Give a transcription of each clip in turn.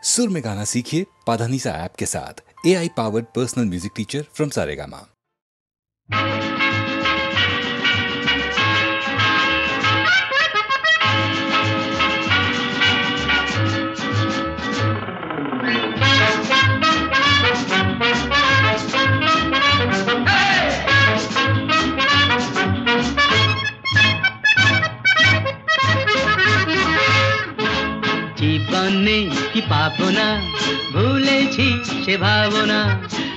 सुर में गाना सीखिए पाधानीसा ऐप के साथ। AI powered personal music teacher from Saregama. জীবনে কি পাবো না, ভুলেছি সে ভাবনা।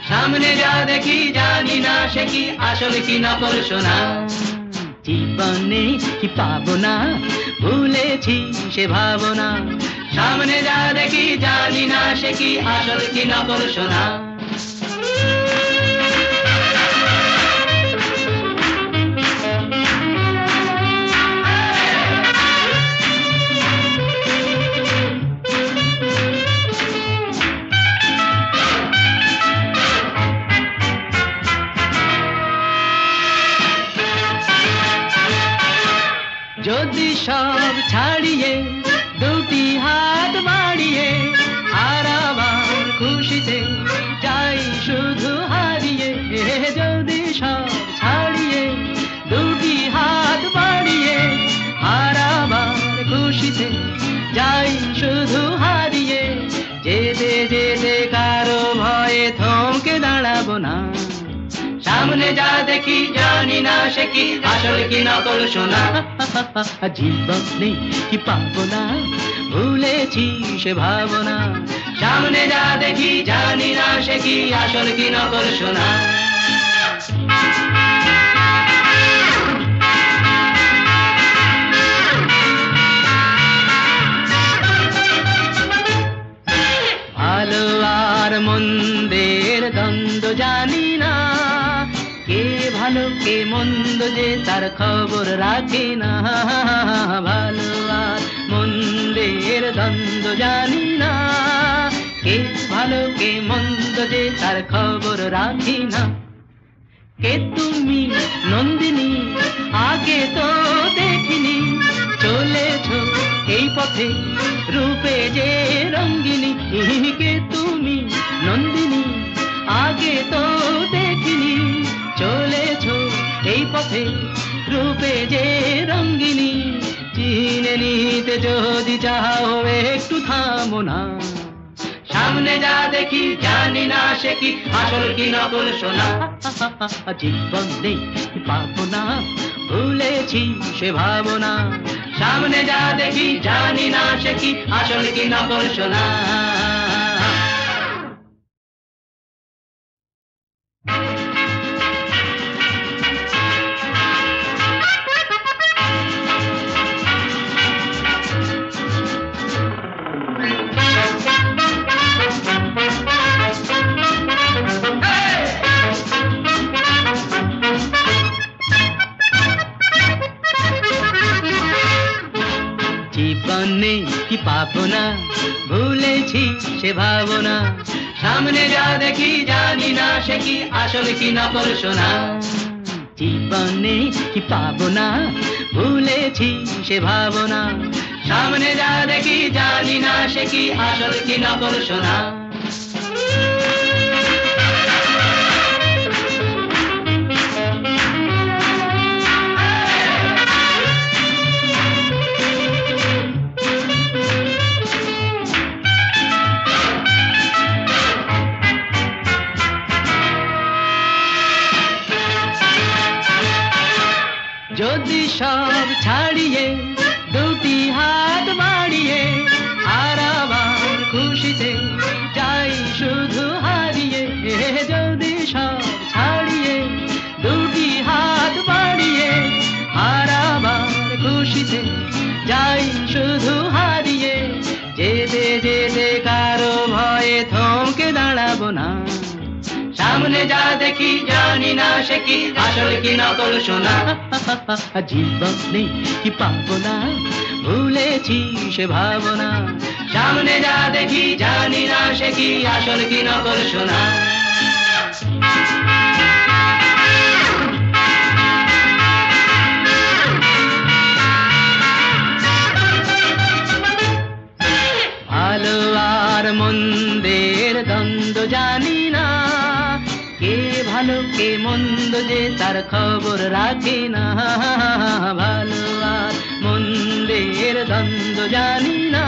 সামনে যা দেখি জানি না সে কি আসল কি নকল সোনা। জীবনে কি পাবো না, ভুলেছি সে ভাবনা। সামনে যা দেখি জানি না সে কি আসল কি নকল সোনা। যদি সব ছাড়িয়ে দুটি হাত বাড়িয়ে আর আবার খুশিতে যাই শুধু হারিয়ে। যদি সব ছাড়িয়ে দুটি হাত বাড়িয়ে আর আবার খুশিতে যাই শুধু হারিয়ে। যেতে যেতে কারো ভয়ে থমকে দাঁড়াবো না। সামনে যা দেখি জানি না সে কি আসল কি নকল সোনা। জীবনে কি পাবো না, ভুলেছি সে ভাবনা। সামনে যা দেখি জানি না সে কি আসল কি নকল সোনা। ভালো আর মন্দের দ্বন্দ্ব জানি না, কে ভালো কে মন্দ যে তার খবর রাখে না। ভালো আর মন্দের দ্বন্দ্ব জানি না, কে ভালো কে মন্দ যে তার খবর রাখি না। কে তুমি নন্দিনী, আগে তো দেখিনি, চলেছ এই পথে রূপে যে রঙ্গিনী। কে তুমি নন্দিনী, আগে তো দেখিনি, চলেছ এই পথে রূপে যে রঙ্গিনী। চিনে নিতে যদি চাও একটু থামো না। সামনে যা দেখি জানি না সে কি আসল কি নকল সোনা। জীবনে কি পাবো না, ভুলেছি সে ভাবনা। সামনে যা দেখি জানি না সে কি আসল কি নকল সোনা। জীবনে কি পাবো না, ভুলেছি সে ভাবনা। সামনে যা দেখি জানি না সে কি আসল কি নকল সোনা। জীবনে কি পাবো না, ভুলেছি সে ভাবনা। সামনে যা দেখি জানি না সে কি আসল কি নকল সোনা। যদি সব ছাড়িয়ে দুটি হাত বাড়িয়ে আর আবার খুশিতে যাই শুধু হারিয়ে। যদি সব ছাড়িয়ে দুটি হাত বাড়িয়ে আর আবার খুশিতে যাই শুধু হারিয়ে। যেতে যেতে কারো ভয়ে থমকে দাঁড়াবো না। সামনে যা দেখি জানি না সে কি আসল কি নকল সোনা। জীবনে কি পাবো না, ভুলেছি সে ভাবনা। সামনে যা দেখি জানি না সে কি আসল কি নকল সোনা। ভালো আর আর মন্দের দ্বন্দ্ব জানি না, কে ভালো কে মন্দ যে তার খবর রাখি না। ভালো আর মন্দের দ্বন্দ্ব জানি না,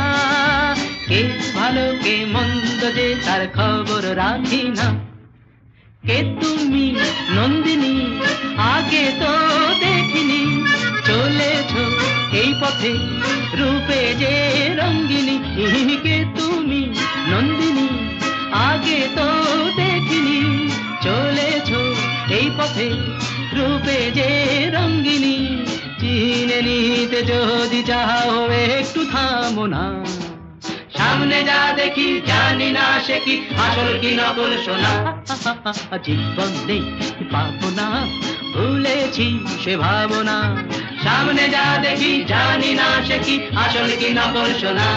কে ভালো কে মন্দ যে তার খবর রাখি না। কে তুমি নন্দিনী, আগে তো দেখিনি, চলেছো এই পথে রূপে যে রঙ্গিনী। কে তুমি নন্দিনী, আগে তো দেখিনি, চলেছো এই পথে রূপে যে রঙ্গিনী। চিনে নিতে যদি চাও একটু থামো না, সামনে যা দেখি জানি না সে কি আসল কি নকল সোনা। জীবন নেই পাবো না, ভুলেছি সে ভাবনা, সামনে যা দেখি জানি না সে কি আসল কি নকল সোনা।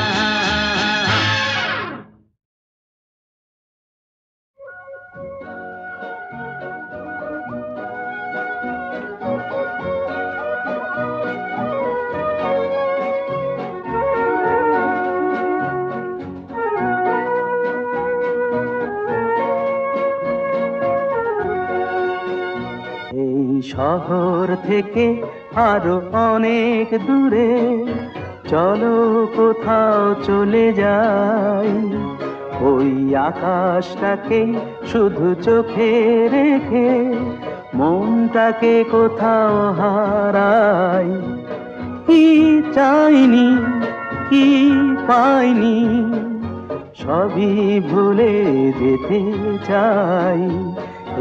শহর থেকে আরো অনেক দূরে চলো কোথাও চলে যাই, ওই আকাশটাকে শুধু চোখে রেখে মনটাকে কোথাও হারাই। কি চাইনি কি পাইনি সবই ভুলে যেতে চাই,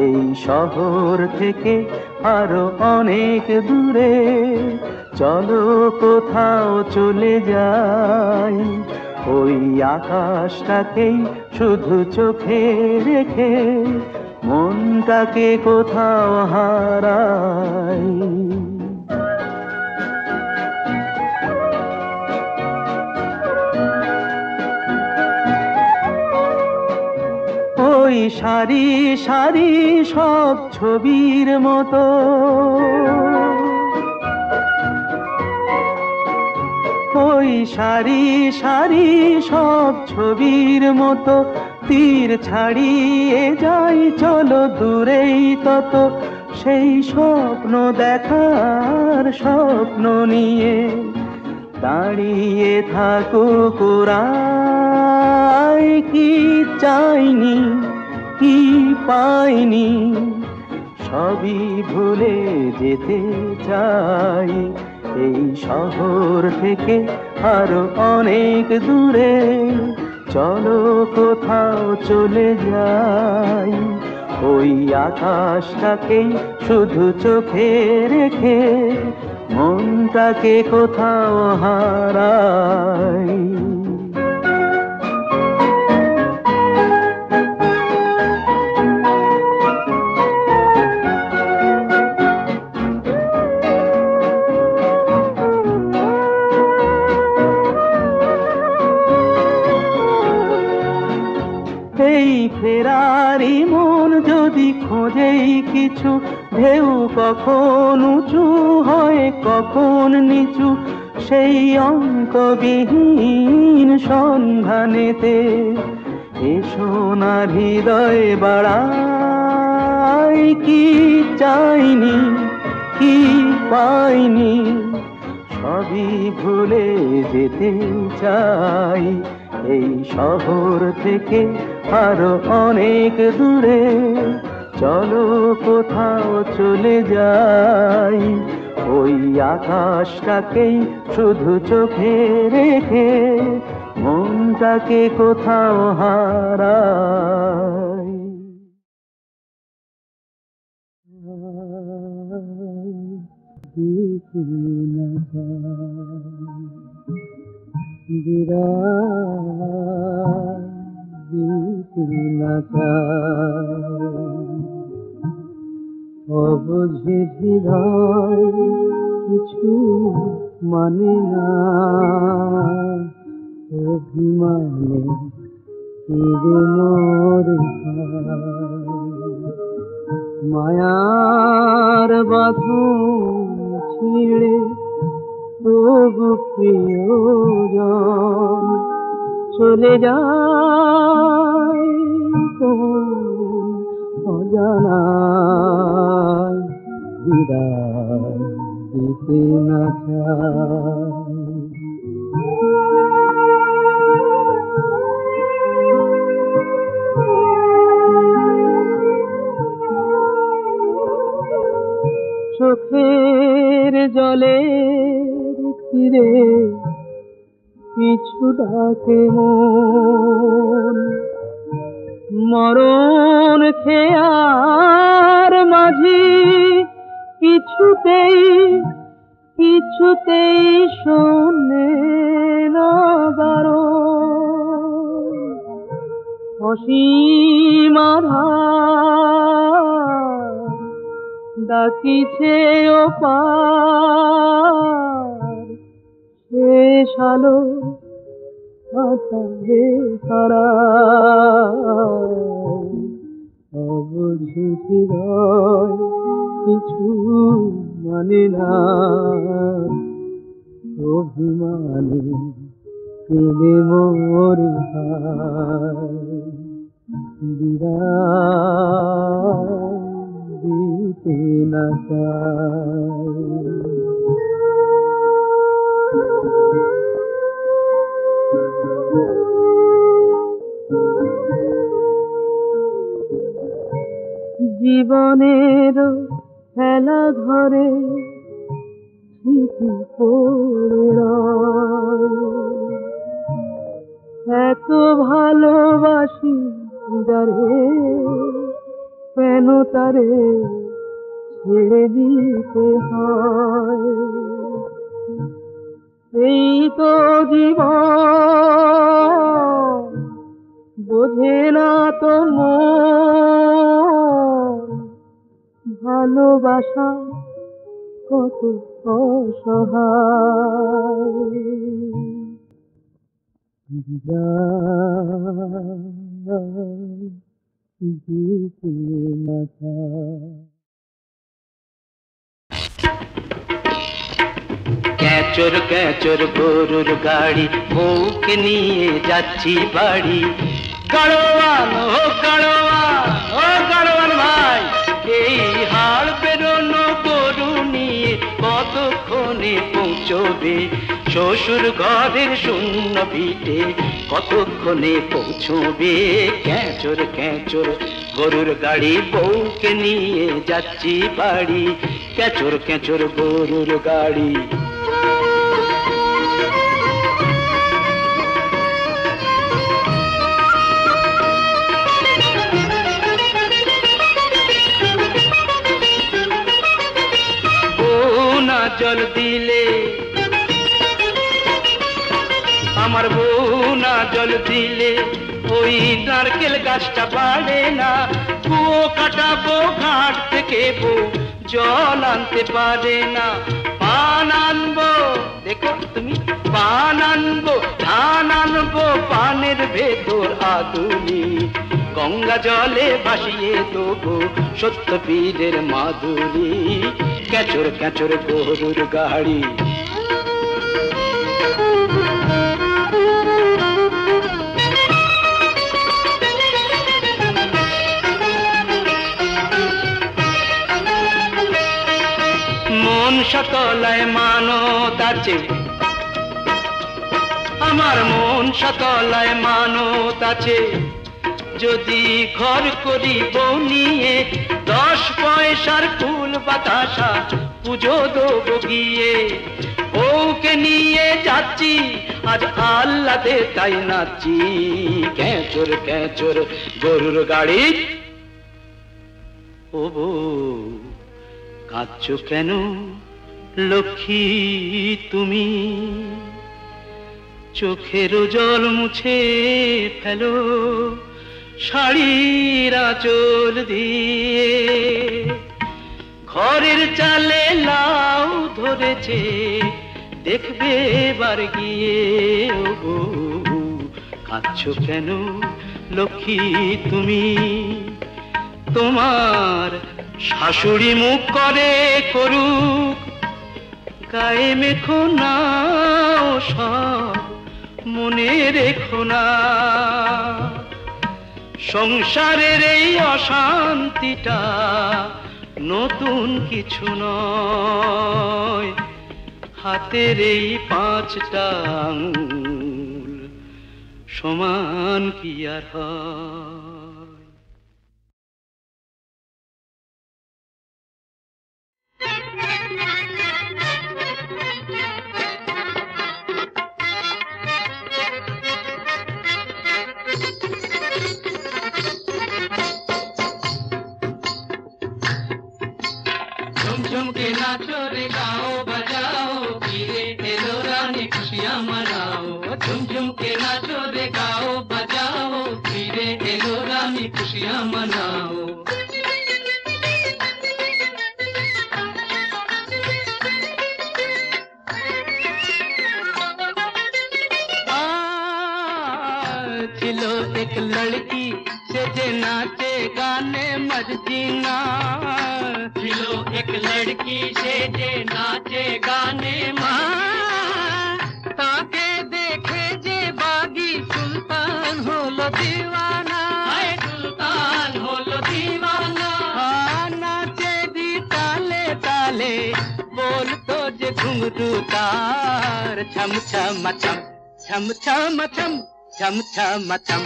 এই শহর থেকে আরো অনেক দূরে চলো কোথাও চলে যাই, ওই আকাশটাকেই শুধু চোখে রেখে মনটাকে কোথাও হারাই। ওই সারি সারি সব ছবির মতো, ওই সারি সারি সব ছবির মতো তীর ছাড়িয়ে যাই চলো দূরেই তত, সেই স্বপ্ন দেখার স্বপ্ন নিয়ে দাঁড়িয়ে থাকুক ওরাই। কি চাইনি কি পাইনি সবই ভুলে যেতে চাই, এই শহর থেকে আরো অনেক দূরে চলো কোথাও চলে যাই, ওই আকাশটাকেই শুধু চোখে রেখে মনটাকে কোথাও হারাই। এই ফেরারি মন যদি খোঁজেই কিছু, ঢেউ কখন উঁচু হয় কখন নিচু, সেই অঙ্কবিহীন সন্ধানেতে এসো না হৃদয় বাড়াই। কি চাইনি কি পাইনি সবই ভুলে যেতে চাই, এই শহর থেকে আরো অনেক দূরে চলো কোথাও চলে যাই, ওই আকাশটাকেই শুধু চোখে রেখে মনটাকে কোথাও হারাই। অবুঝে হৃদয় কিছু মানে না, অভিমানে ফিরে মোর মায়ার বাঁধন ছিঁড়ে তবু প্রিয়জন চলে যায়। কোন অজানা বিদায় দিতে না চায়। চোখের জলের তীরে পিছু ডাকে মন, মরণ খেয়ার মাঝি কিছুতেই শোনে না বারণ। অসীম আধার ডাকিছে ওপার, শেষ আলো আধারে হারায়। অবুঝি হৃদয় কিছু মানে না, অভিমানে কেঁদে মরে হায়। বিদায় দিতে না চায়। জীবনের খেলা ঘরে স্মৃতি পড়ে রয়। এত ভালোবাসি যারে, কেন তারে ছেড়ে দিতে হয়। এই তো জীবন, বোঝে না তো মন, ভালোবাসা কত অসহায়। দিতে না চায়। ক্যাচর ক্যাচর গরুর গাড়ি, বউকে নিয়ে যাচ্ছি বাড়ি। গাড়োয়ান ও গাড়োয়ান, ও গাড়োয়ান ভাই, এই হাড় বেরোনো গরু নিয়ে কতক্ষণে পৌঁছবে? শ্বশুর ঘরের শূন্য ভিটে কতক্ষণে পৌঁছবে? ক্যাচর ক্যাচর গরুর গাড়ি, বউকে নিয়ে যাচ্ছি বাড়ি। ক্যাচর ক্যাচর গরুর গাড়ি। জল দিলে আমার বউ না জল দিলে ওই নারকেল গাছটা বাড়ে না। কুয়ো কাটাবো ঘাট থেকে বউ জল আনতে পারে না। পান আনবো, দেখো তুমি, পান আনবো, ধান আনবো, পানের ভেতর আদুলি। গঙ্গা জলে ভাসিয়ে দেবো সত্য পীরের মাধুরী। ক্যাচর ক্যাচর গরুর গাড়ি। মন সকলায় মানত আছে, আমার মন সকলায় মানত আছে। যদি ঘর করি বউ নিয়ে, 10 পয়সার ফুল বাতাসা পুজো দেবো গিয়ে। বউকে নিয়ে যাচ্ছি আজ আল্লাদে তাই নাচি। ক্যাচর ক্যাচর গরুর গাড়ি। ও বউ কাঁদছো কেন লক্ষ্মী তুমি? চোখের জল মুছে ফেলো শাড়ির আঁচল দিয়ে। ঘরের চালে লাউ ধরেছে দেখবে বার গিয়ে। ও কাঁদছো কেন লক্ষ্মী তুমি? তোমার শাশুড়ি মুখ করে করুক, গায়ে মেখো না সব মনে রেখো না। সংসারের এই অশান্তিটা নতুন কিছু নয়, হাতের এই 5টা আঙুল সমান কি আর হয়? झुम के नाचो रे गाओ बजाओ, फिरे एलो रानी खुशियाँ मनाओ। झुम झुम के नाचो रे गाओ बजाओ, फिरे एलो रानी खुशियाँ मनाओ। चिलो एक लड़की से जे नाचे गाने मर्जीना, चिलो एक लड़की से जे नाचे गाने ताके देखे जे बागी सुल्तान होलो दीवाना, सुल्तान होलो दीवाना। नाचे दी ताले ताले बोल तो जे घुंघरू तार, छम छम छम छम छम छम छम छम छम।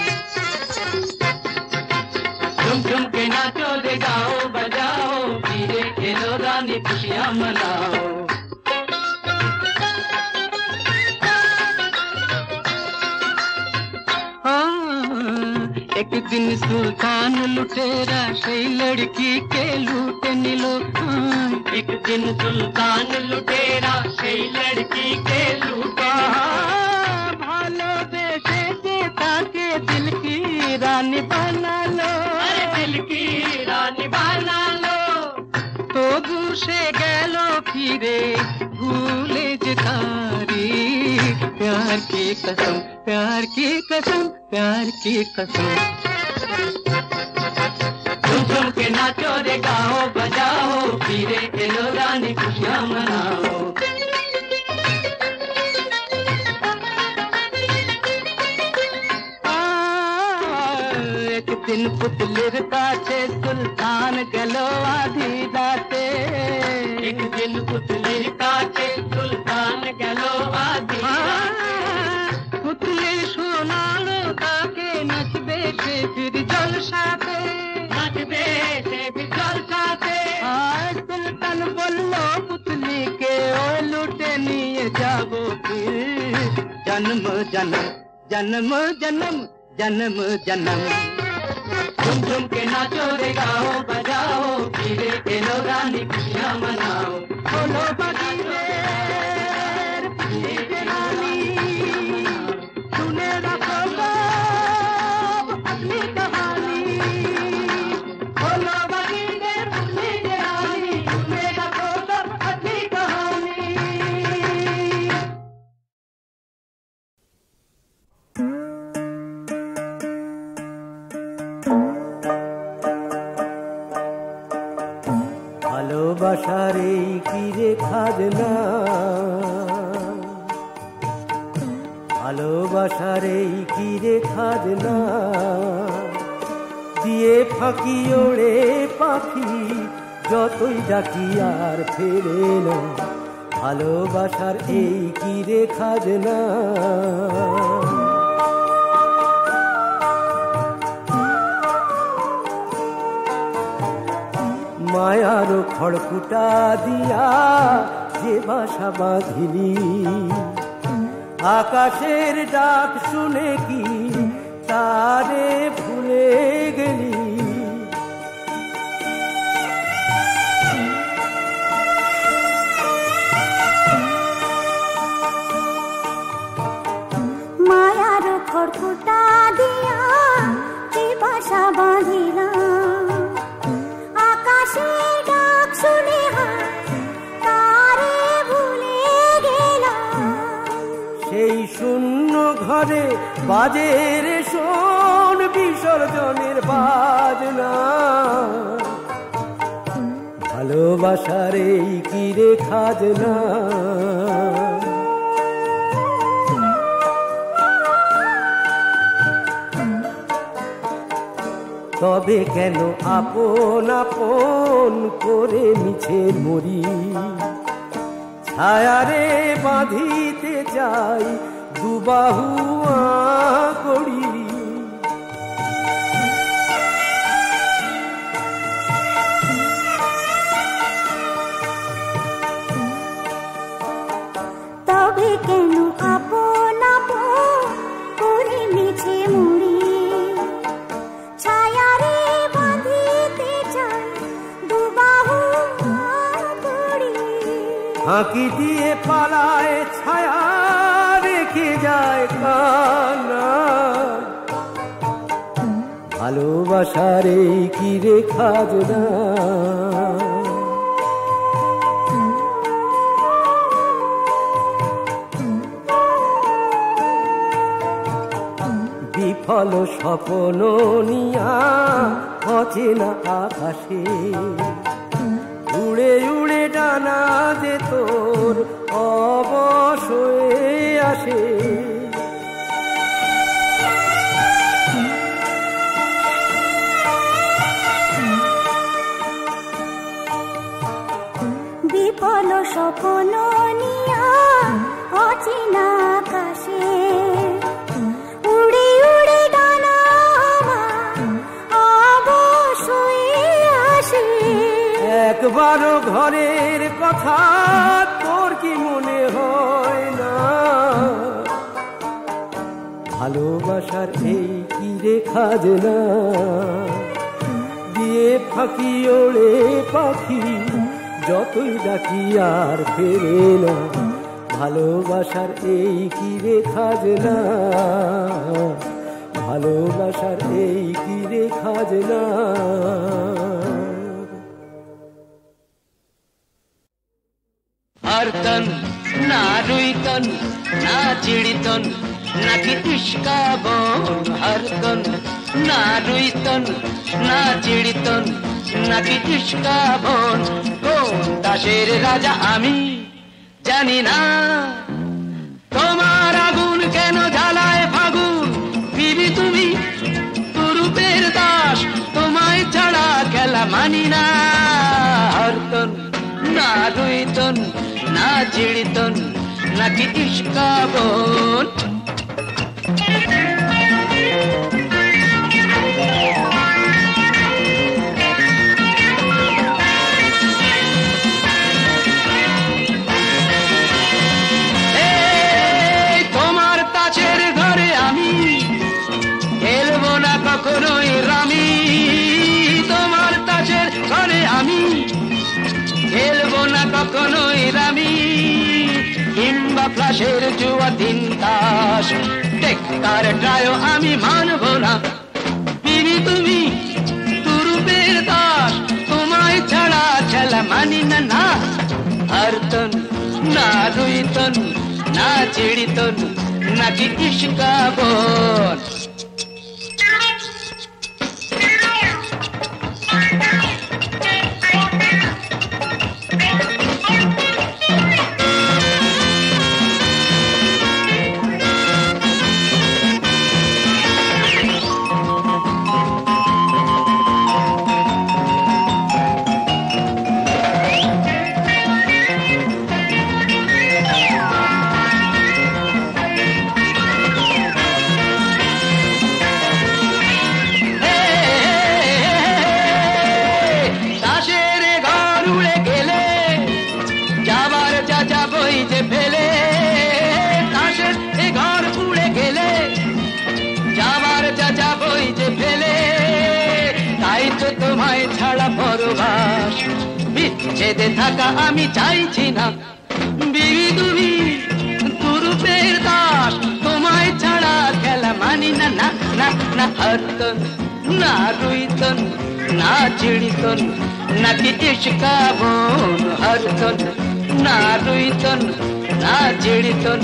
झुम झुम के नाचो रे गाओ बजाओ, फिरे खेलो रानी खुशियाँ मनाओ। एक दिन सुल्तान लुटेरा সেই लड़की के लूटे निलो। एक दिन सुल्तान लुटेरा সেই लड़की के लूटे ভালোবেসে যে তাকে दिल की रानी बना लो, अरे दिल की रानी बना लो। तो दूसरे गलो फिरे भूले जे तारी, प्यार की कसम प्यार की कसम प्यार की कसम। झुम झुम के नाचो रे गाओ बजाओ, फिरे एलो रानी खुशियाँ मनाओ। एक दिन पुतलिर काछे सुल्तान गलो आधी राते, एक दिन पुतलिर काछे सुल्तान गलो आधी पुतली শোনালো তাকে নাচবে সে ফির জলসাতে, নাচবে সে ফির জলসাতে। সুলতান বলল পুতলিকে ওই লুটে নিয়ে যাবো ফির জন্ম জন্ম जन्म जन्म जन्म जन्म। झुम झुम के नाचो रे गाओ बजाओ, फिरे एलो रानी खुशियाँ मनाओ। बोलो बगीचे रानी सुने रखो अपनी कहानी। बोलो बगीचे रानी सुने रखो अपनी कहानी। ভালোবাসার এই কিরে খাজনা, ভালোবাসার এই কিরে খাজনা, দিয়ে ফাঁকি ওড়ে পাখি যতই ডাকি আর ফেরে না। ভালোবাসার এই কিরে খাজনা। মায়ারো খড়কুটা দিয়া যে বাসা বাঁধিলি, আকাশের ডাক শুনে কি তারে ভুলে গেলি। মায়ারো খড়কুটা দিয়া যে বাসা বাঁধিলাম, আকাশের ডাক শুনে তারে ভুলে গেলাম। সেই শূন্য ঘরে বাজে রে শোন বিসর্জনের বাজনা। ভালোবাসার এই কিরে খাজনা। তবে কেন আপন আপন করে মিছে মরি ছায়ারে বাঁধিতে চাই দুবাহু করি তবে কেন আপন আপন করে মিছে মরি ছায়ারে বাঁধিতে চাই দুবাহু করি ফাঁকি দিয়ে পালায় ছায়া রেখে যায় কান্না ভালোবাসার এই কি রেখা না বিফল স্বপ্ন নিয়া অচেনা আকাশে উড়ে উড়ে ডানা যে তোর অবশ্যই আসে বিফল স্বপ্ন নিয়া অচেনা আকাশে উড়ে উড়ে ডানা অবশ্যই আসে একবারও ঘরের কথা তোর কি মনে হয় না ভালোবাসার এই কি রেখা না দিয়ে ফাঁকি ওড়ে পাখি যতই ডাকি আর ফেরে না ভালোবাসার এই কি রেখা না ভালোবাসার এই কি রেখা না हर तन ना रुईतन ना चिड़ितन ना कि इश्का बोन हर तन ना रुईतन ना चिड़ितन ना कि इश्का बोन कोन दासेर राजा आमी जानी ना তোমার আগুন কেন জ্বালায় ফাগুন বিবি তুমি তুরুপের দাস তোমায় ছাড়া খেলা মানি না हर तन ना रुईतन ना चिड़ितन ना कि इश्का बोन তোমার তাছের ঘরে আমি খেলবো না কখনোই রামি তোমার তাছের ঘরে আমি খেলবো না কখনোই রামি কিংবা ফ্লাশের জুয়া তিন তাস টেক্কার ট্রায়ও আমি মানবো না বিবি তুমি তুরুপের দাস তোমায় ছাড়া খেলা মানি না না हर तन ना रुईतन ना चिड़ितन ना कि इश्का बोन তোমায় ছাড়া পরবাস বিচ্ছেদে থাকা আমি চাইছি না বিবি তুমি তুরুপের দাস তোমায় ছাড়া খেলা মানি না না না না हर तन ना रुईतन ना चिड़ितन ना कि इश्का बोन हर तन ना रुईतन ना चिड़ितन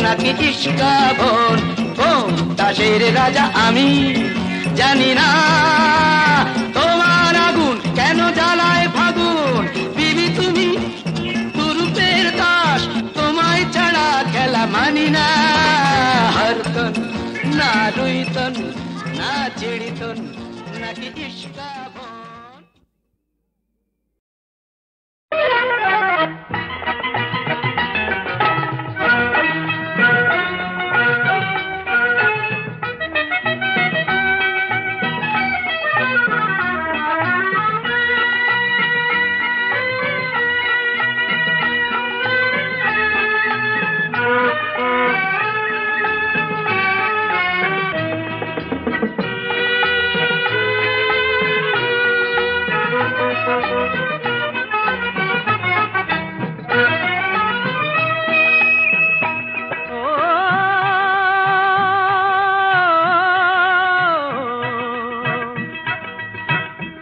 ना कि इश्का बोन बोन दासेर राजा আমি জানি না তোমার আগুন কেন জ্বালায় ফাগুন বিবি তুমি তুরুপের দাস তোমায় ছাড়া খেলা মানি না हर तन ना रुईतन ना चिड़ितन নাকি ইস্কাবন।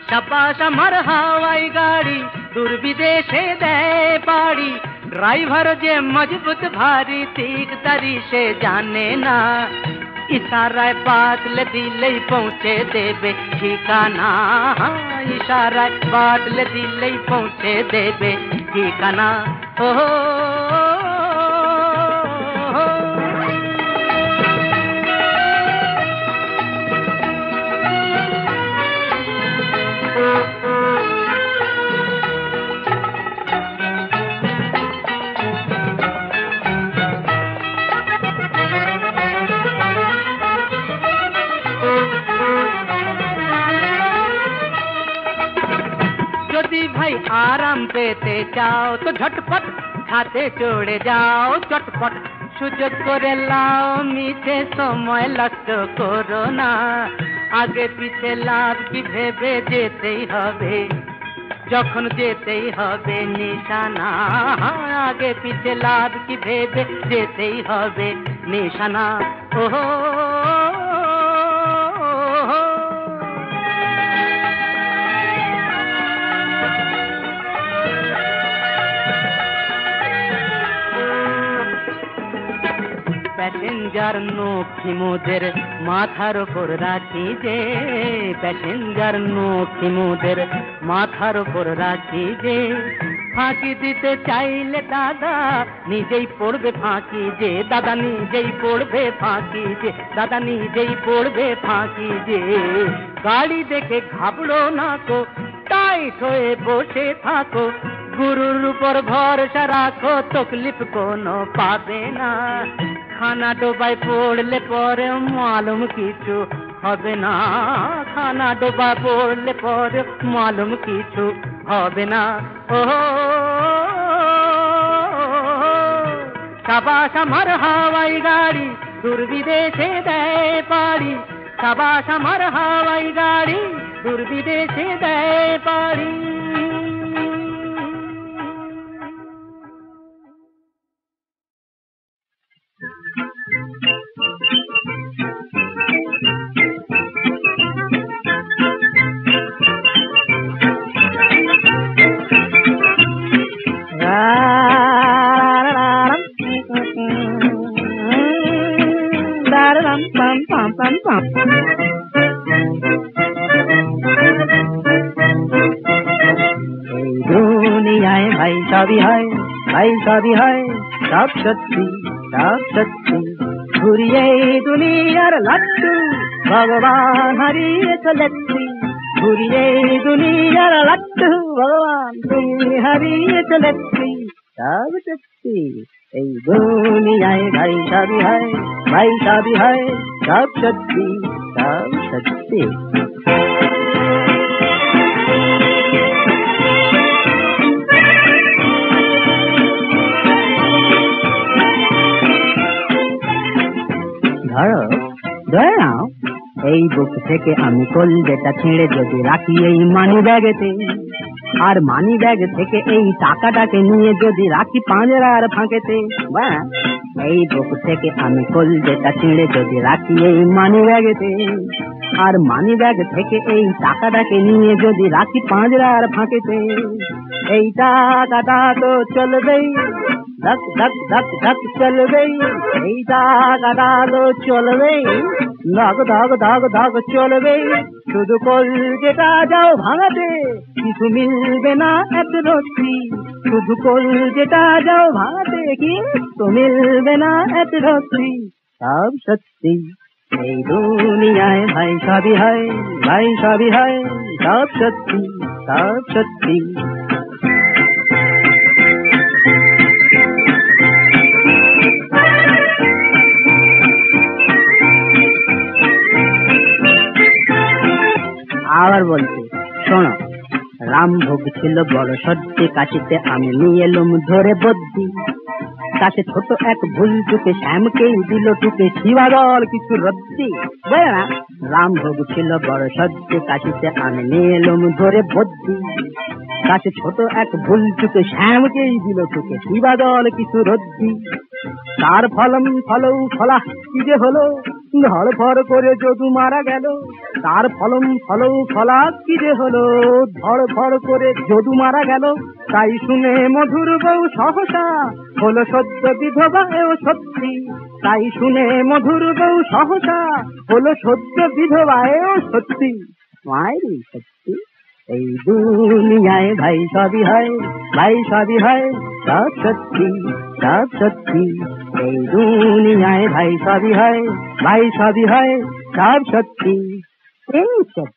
शाबाश আমার হাওয়াই গাড়ি দূর বিদেশে দেয় পাড়ি ড্রাইভার যে মজবুত ভারী দিকদারি সে জানে না ইশারায় বাতলে দিলেই পৌঁছে দেবে ঠিকানা ইশারায় বাতলে দিলেই পৌঁছে দেবে ঠিকানা ও भाई आराम पेते जाओ तो झटपट खाते चढ़े जाओ चटपट सुजोग करे लाओ मीठे समय नष्ट करो ना आगे पीछे लाभ की भेबे जेतेई हबे যখন যেতেই হবে নিশানা আগে পিছে লাভ কি ভেবে যেতেই হবে নিশানা ওহো প্যাসেঞ্জার নখি মোদের মাথার উপর রাখি যে প্যাসেঞ্জার নখি মোদের মাথার উপর রাখি যে ফাঁকি দিতে চাইলে দাদা নিজেই পড়বে ফাঁকি যে দাদা নিজেই পড়বে ফাঁকি যে দাদা নিজেই পড়বে ফাঁকি যে গাড়ি দেখে ঘাবড়ো না কো টাইট হয়ে বসে থাকো গুরুর উপর ভরসা রাখো তকলিফ কোনো পাবে না খানা ডোবায় পড়লে পরে মালুম কিছু হবে না খানা ডোবায় পড়লে পরে মালুম কিছু হবে না ও সাবাস আমার হাওয়াই গাড়ি দূর বিদেশে দেয় পাড়ি সাবাস আমার হাওয়াই গাড়ি দূর বিদেশে দেয় পাড়ি দুনিয়ায় ভাই সবই হয় সব সত্যি ঘুরিয়ে দুনিয়ার লাট্টু ভগবান হারিয়ে চলেছি ঘুরিয়ে দুনিয়ার লাট্টু ভগবান তুমি হারিয়ে চলেছি সব সত্যি এই দুনিয়ায় ভাই সবই হয় সব সত্যি ধরে নাও এই বুক থেকে আমি কলজেটা ছিঁড়ে যদি রাখি এই মানি ব্যাগেতে আর মানি ব্যাগ থেকে এই টাকাটাকে নিয়ে যদি রাখি পাঁজরার ফাঁকেতে বা এই বুক থেকে আমি কলজেটা ছিঁড়ে যদি রাখি এই মানি ব্যাগেতে আর মানি ব্যাগ থেকে এই টাকাটাকে নিয়ে যদি রাখি পাঁজরার ফাঁকেতে এই টাকাটা তো চলবেই धक धक धक धक चल गई টাকাটা তো চলবেই ধক ধক ধক ধক চলবেই শুধু কলজেটা যাও ভাঙাতে কিছু মিলবে না এত রত্তি শুধু কলজেটা যাও ভাঙাতে কি তো মিলবে না এত রত্তি সব সত্যি এই দুনিয়ায় ভাই সবই হয়, ভাই সবই হয়, সব সত্যি, সব সত্যি। আবার বলছি শোনো, রামভোগ ছিল বড় সর্দি, কাশিতে আমি নিয়ে এলুম ধরে বদ্যি। কাছে ছোট এক ভুল চুকে শ্যামকেই দিল টুকে, শিবাদল কিছু রদ্দি। বুঝলে না, রামভোগ ছিল বড় সর্দি, কাশিতে আমি নিয়ে এলুম ধরে বদ্যি। কাছে ছোট এক ভুল চুকে শ্যামকেই দিল টুকে, শিবাদল কিছু রদ্দি। তার ফলম ফলৌ ফলা কি যে হলো, ধর ফর করে যদু মারা গেল। তার ফলম ফলৌ ফলা কি যে হলো, ধর ফর করে যদু মারা গেল। তাই শুনে মধুর বউ সহসা হলো সদ্য বিধবা, এও সত্যি। তাই শুনে মধুর বউ সহসা হলো সদ্য বিধবা, এও সত্যি। মায়েরই সত্যি। এই দুনিয়ায় ভাই সবই হয়, ভাই সবই হয়, সব সত্যি, সব সত্যি। এই দুনিয়ায় ভাই সবই হয়, ভাই সবই হয়, সব সত্যি, এই সত্যি।